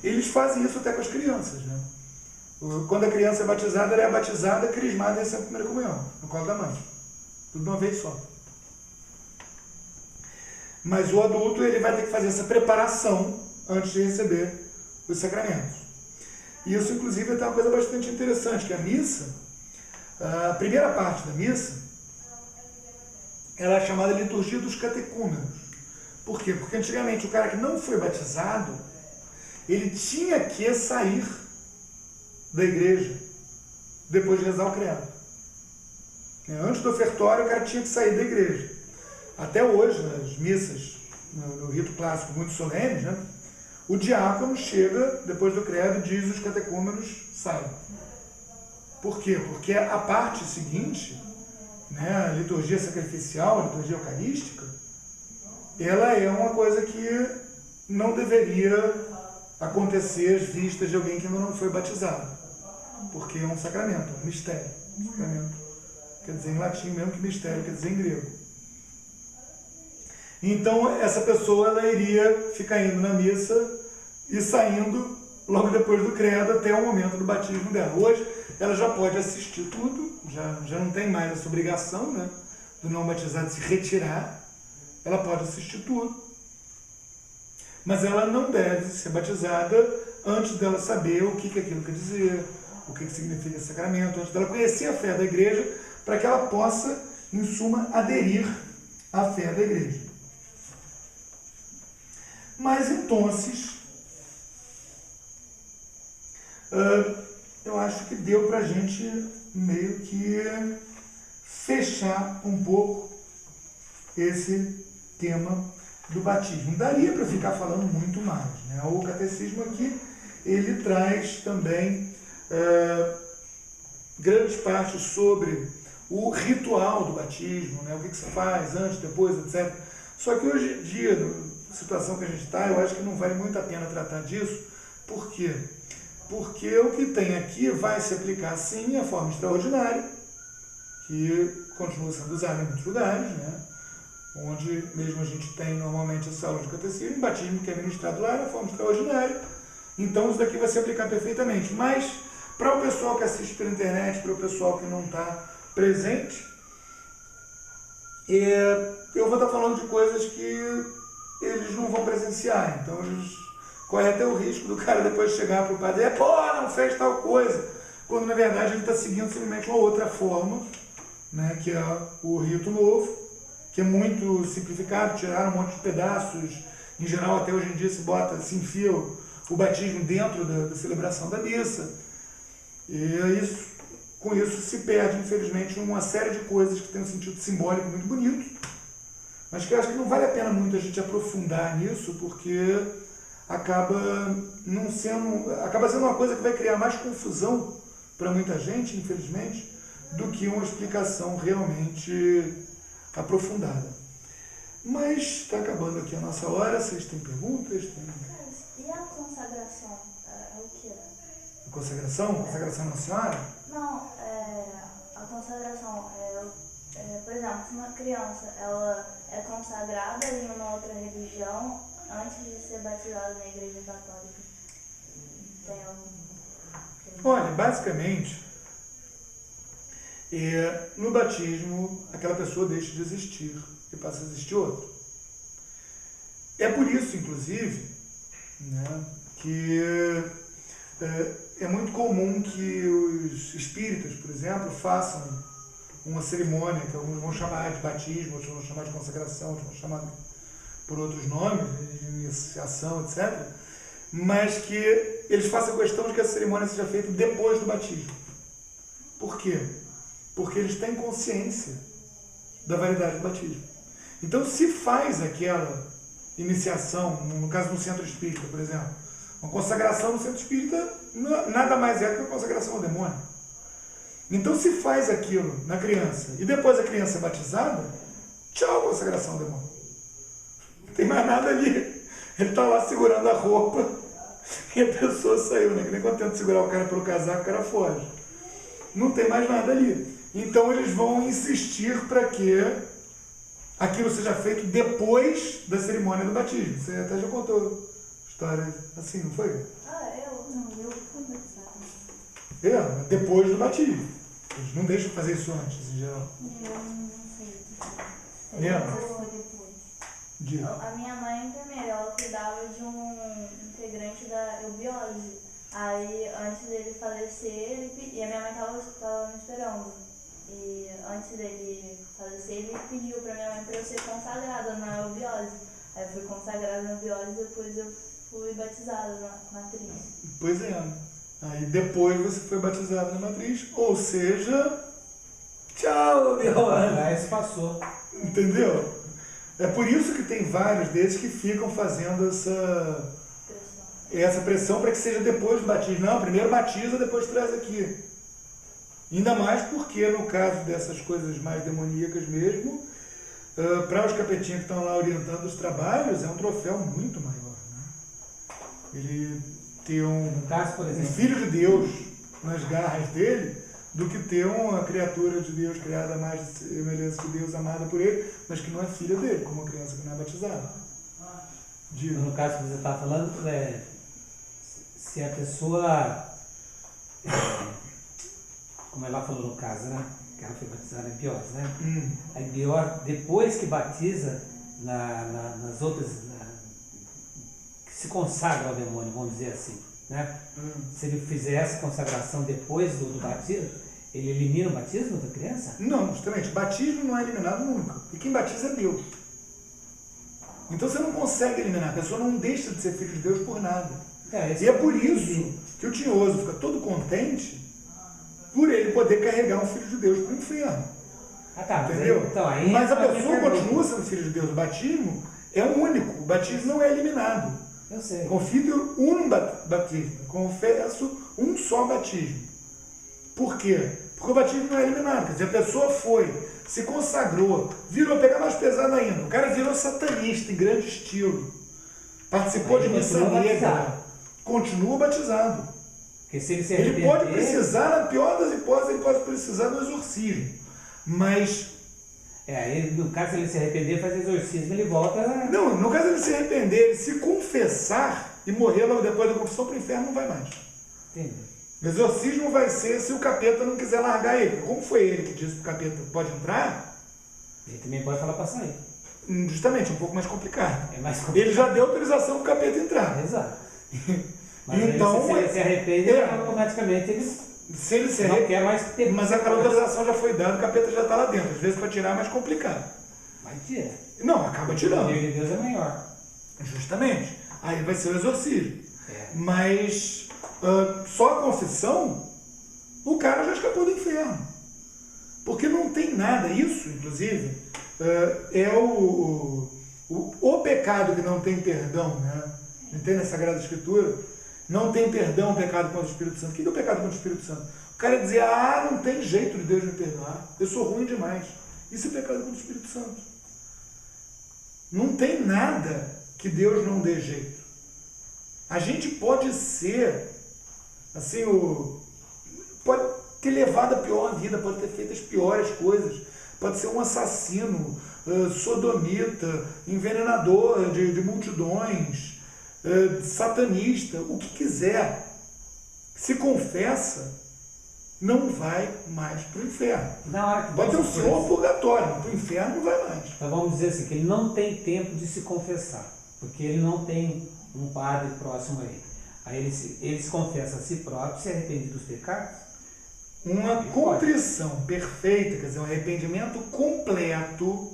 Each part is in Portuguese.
Eles fazem isso até com as crianças, né? Quando a criança é batizada, ela é batizada, crismada e recebe a primeira comunhão, no colo da mãe. Tudo de uma vez só. Mas o adulto, ele vai ter que fazer essa preparação antes de receber os sacramentos. E isso, inclusive, é uma coisa bastante interessante, que a missa, a primeira parte da missa, ela é chamada liturgia dos catecúmenos. Por quê? Porque antigamente o cara que não foi batizado, ele tinha que sair da igreja depois de rezar o credo. Antes do ofertório, o cara tinha que sair da igreja. Até hoje, nas missas, no rito clássico muito solenes, né, o diácono chega depois do credo e diz: os catecúmenos saem. Por quê? Porque a parte seguinte, né, a liturgia sacrificial, a liturgia eucarística, ela é uma coisa que não deveria acontecer às vistas de alguém que ainda não foi batizado. Porque é um sacramento, um mistério. Sacramento quer dizer em latim mesmo que mistério quer dizer em grego. Então, essa pessoa, ela iria ficar indo na missa e saindo logo depois do credo até o momento do batismo dela. Hoje, ela já pode assistir tudo, já não tem mais essa obrigação, né, do não batizado se retirar. Ela pode assistir tudo, mas ela não deve ser batizada antes dela saber o que aquilo quer dizer, o que significa esse sacramento, antes dela conhecer a fé da igreja, para que ela possa, em suma, aderir à fé da igreja. Mas, então, eu acho que deu para a gente meio que fechar um pouco esse tema do batismo. Daria para ficar falando muito mais, né? O catecismo aqui, ele traz também grandes partes sobre o ritual do batismo, né? O que se faz antes, depois, etc. Só que hoje em dia, na situação que a gente está, eu acho que não vale muito a pena tratar disso. Por quê? Porque o que tem aqui vai se aplicar, sim, a forma extraordinária, que continua sendo usada em muitos lugares, né? Onde mesmo a gente tem normalmente essa aula de catecismo, batismo que é ministrado lá, na forma extraordinária. Então isso daqui vai se aplicar perfeitamente. Mas para o pessoal que assiste pela internet, para o pessoal que não está presente, eu vou estar falando de coisas que eles não vão presenciar. Então eles correm até o risco do cara depois chegar para o padre e não fez tal coisa, quando na verdade ele está seguindo simplesmente uma outra forma, né, que é o rito novo, que é muito simplificado, tiraram um monte de pedaços. Em geral, até hoje em dia se enfia o batismo dentro da celebração da missa. E com isso se perde, infelizmente, uma série de coisas que tem um sentido simbólico muito bonito, mas que eu acho que não vale a pena muito a gente aprofundar nisso, porque acaba sendo uma coisa que vai criar mais confusão para muita gente, infelizmente, do que uma explicação realmente aprofundada. Mas está acabando aqui a nossa hora. Vocês têm perguntas? E a consagração? É o que? A consagração? Consagração Nossa Senhora? Não, a consagração por exemplo, se uma criança ela é consagrada em uma outra religião antes de ser batizada na igreja católica, tem algum? Olha, basicamente, no batismo, aquela pessoa deixa de existir e passa a existir outra. É por isso, inclusive, né, que é muito comum que os espíritas, por exemplo, façam uma cerimônia que alguns vão chamar de batismo, outros vão chamar de consagração, outros vão chamar por outros nomes, de iniciação, etc. Mas que eles façam questão de que a cerimônia seja feita depois do batismo. Por quê? Porque eles têm consciência da validade do batismo. Então, se faz aquela iniciação, no caso do centro espírita, por exemplo, uma consagração no centro espírita nada mais é do que uma consagração ao demônio. Então, se faz aquilo na criança e depois a criança é batizada, tchau, consagração ao demônio. Não tem mais nada ali. Ele está lá segurando a roupa e a pessoa saiu, né? Que nem quando tenta segurar o cara pelo casaco, o cara foge. Não tem mais nada ali. Então, eles vão insistir para que aquilo seja feito depois da cerimônia do batismo. Você até já contou história assim, não foi? Depois do batismo. Eles não deixam fazer isso antes, em geral. Eu não sei. Lembra? Foi depois. Diga. A minha mãe, enfermeira, ela cuidava de um integrante da eubiose. Aí, antes dele falecer, e a minha mãe estava me esperando. E antes dele falecer, ele pediu pra minha mãe pra eu ser consagrada na eubiose. Aí eu fui consagrada na eubiose e depois eu fui batizada na matriz. Pois é. Aí depois você foi batizado na matriz, ou seja, tchau, Biolândia. Lá isso passou. Entendeu? É por isso que tem vários desses que ficam fazendo essa pressão para que seja depois do batismo. Não, primeiro batiza, depois traz aqui. Ainda mais porque, no caso dessas coisas mais demoníacas mesmo, para os capetinhos que estão lá orientando os trabalhos, é um troféu muito maior. Né? Ele ter No caso, por um exemplo, filho de Deus nas garras dele, do que ter uma criatura de Deus criada à mais de semelhança de Deus, amada por ele, mas que não é filha dele, como uma criança que não é batizada. Diga. no caso que você está falando, se a pessoa, como ela falou no caso, né? Que ela foi batizada em biose, né? A biose, depois que batiza, nas outras, que se consagra ao demônio, vamos dizer assim, né? Se ele fizer essa consagração depois do batismo, ele elimina o batismo da criança? Não, justamente, batismo não é eliminado nunca. E quem batiza é Deus. Então você não consegue eliminar, a pessoa não deixa de ser filho de Deus por nada. E é por isso que o tinhoso fica todo contente por ele poder carregar um filho de Deus para o inferno. Ah, tá, Entendeu? Aí mas a entra pessoa minha pergunta. continua sendo filho de Deus. O batismo é único, o batismo não é eliminado. Eu sei. Confio um batismo, confesso um só batismo. Por quê? Porque o batismo não é eliminado. Quer dizer, a pessoa foi, se consagrou, virou, pegar mais pesado ainda, o cara virou satanista em grande estilo, participou de missa negra, continua batizado. Porque se ele se Ele arrepender, pode precisar, na pior das hipóteses, ele pode precisar do exorcismo. Mas, aí, no caso, se ele se arrepender, fazer exorcismo, ele volta. não, no caso ele se arrepender, ele se confessar e morrer logo depois da confissão para o inferno, não vai mais. Entendi. O exorcismo vai ser se o capeta não quiser largar ele. Como foi ele que disse que o capeta pode entrar, Ele também pode falar para sair. justamente, é um pouco mais complicado. É mais complicado. Ele já deu autorização para o capeta entrar. Exato. Mas Então, se ele se arrepende, automaticamente ele Se ele se não quer mais ter. Mas aquela autorização já foi dada, o capeta já está lá dentro. Às vezes para tirar é mais complicado. Vai tirar. Não, acaba O tirando. poder de Deus é maior. Justamente. Aí vai ser o exorcismo. É. Mas só a confissão, o cara já escapou do inferno. Porque não tem nada. Isso, inclusive, é o pecado que não tem perdão, né? Entende a Sagrada Escritura? Não tem perdão o pecado contra o Espírito Santo. O que é o pecado contra o Espírito Santo? O cara dizia, não tem jeito de Deus me perdoar. Eu sou ruim demais. Isso é pecado contra o Espírito Santo. Não tem nada que Deus não dê jeito. A gente pode ser, assim, pode ter levado a pior vida, pode ter feito as piores coisas, pode ser um assassino, sodomita, envenenador de multidões, satanista, o que quiser. Se confessa, não vai mais para o inferno. Na hora que Pode ter um você senhor purgatório, mas para o inferno não vai mais. Então vamos dizer assim, que ele não tem tempo de se confessar, porque ele não tem um padre próximo a ele. Aí ele se confessa a si próprio, se arrepende dos pecados. Uma contrição perfeita, quer dizer, um arrependimento completo,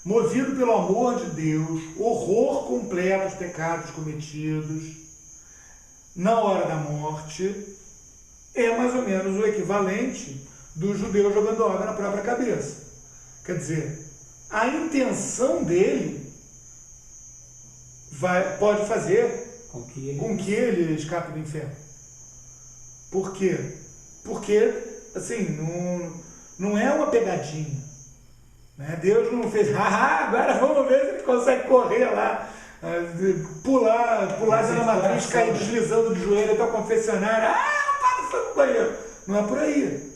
movido pelo amor de Deus, horror completo aos pecados cometidos, na hora da morte, é mais ou menos o equivalente do judeu jogando água na própria cabeça. Quer dizer, a intenção dele pode fazer Com que ele escape do inferno. Por quê? Porque, assim, não é uma pegadinha. Né? Deus não fez, agora vamos ver se ele consegue correr lá, pular dentro da matriz, cair deslizando de joelho até o confessionário, o padre foi pro banheiro. Não é por aí.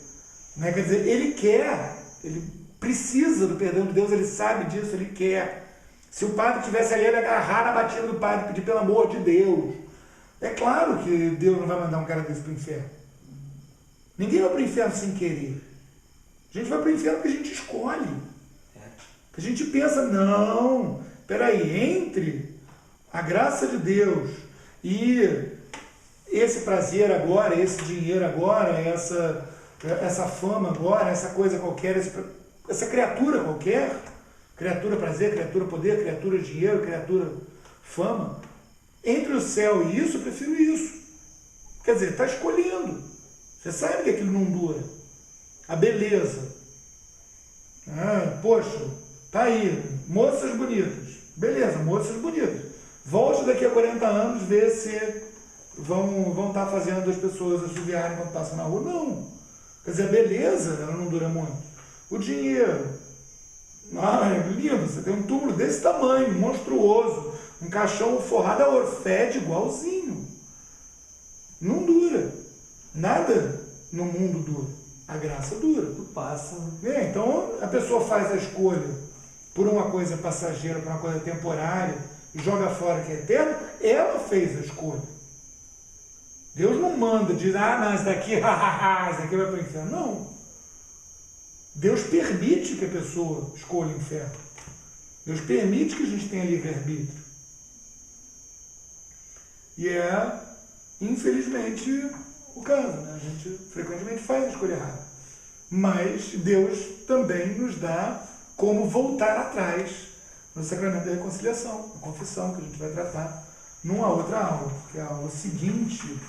Né? Quer dizer, ele precisa do perdão de Deus, ele sabe disso, ele quer. Se o padre tivesse ali, ele agarrar na batida do padre e pedir pelo amor de Deus. É claro que Deus não vai mandar um cara desse para o inferno. Ninguém vai para o inferno sem querer. A gente vai para o inferno porque a gente escolhe. A gente pensa, não, peraí, entre a graça de Deus e esse prazer agora, esse dinheiro agora, essa fama agora, essa coisa qualquer, essa criatura qualquer, criatura prazer, criatura poder, criatura dinheiro, criatura fama, entre o céu e isso, eu prefiro isso. Quer dizer, está escolhendo. Você sabe que aquilo não dura. A beleza. Poxa, tá aí, moças bonitas. Beleza, moças bonitas. Volte daqui a 40 anos ver se vão estar fazendo as pessoas assoviarem quando passam na rua. Não. Quer dizer, a beleza, ela não dura muito. O dinheiro. É lindo, você tem um túmulo desse tamanho, monstruoso, um caixão forrado a ouro, fede igualzinho. Não dura. Nada no mundo dura. A graça dura. Tudo passa. Então, a pessoa faz a escolha por uma coisa passageira, por uma coisa temporária, e joga fora que é eterno, ela fez a escolha. Deus não manda, diz, não, isso daqui, isso daqui vai para o inferno. Não. Deus permite que a pessoa escolha o inferno. Deus permite que a gente tenha livre-arbítrio. E é, infelizmente, o caso, né? A gente frequentemente faz a escolha errada. Mas Deus também nos dá como voltar atrás no sacramento da reconciliação, a confissão, que a gente vai tratar numa outra aula, porque a aula seguinte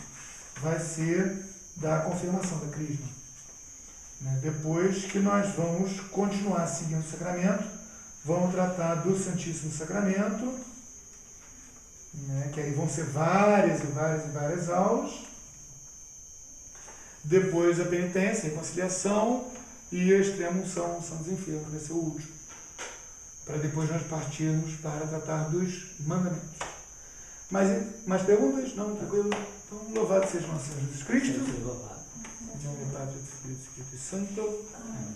vai ser da confirmação da crisma. Depois que nós vamos continuar seguindo o sacramento, vamos tratar do Santíssimo Sacramento, que aí vão ser várias e várias e várias aulas. Depois a penitência, a reconciliação e a extrema-unção, São dos Enfermos, vai ser o último. Para depois nós partirmos para tratar dos mandamentos. Mais perguntas? Não, tranquilo? Então, louvado seja nosso Senhor Jesus Cristo. Louvado. Em nome do Pai, do Filho e do Espírito Santo. Amém.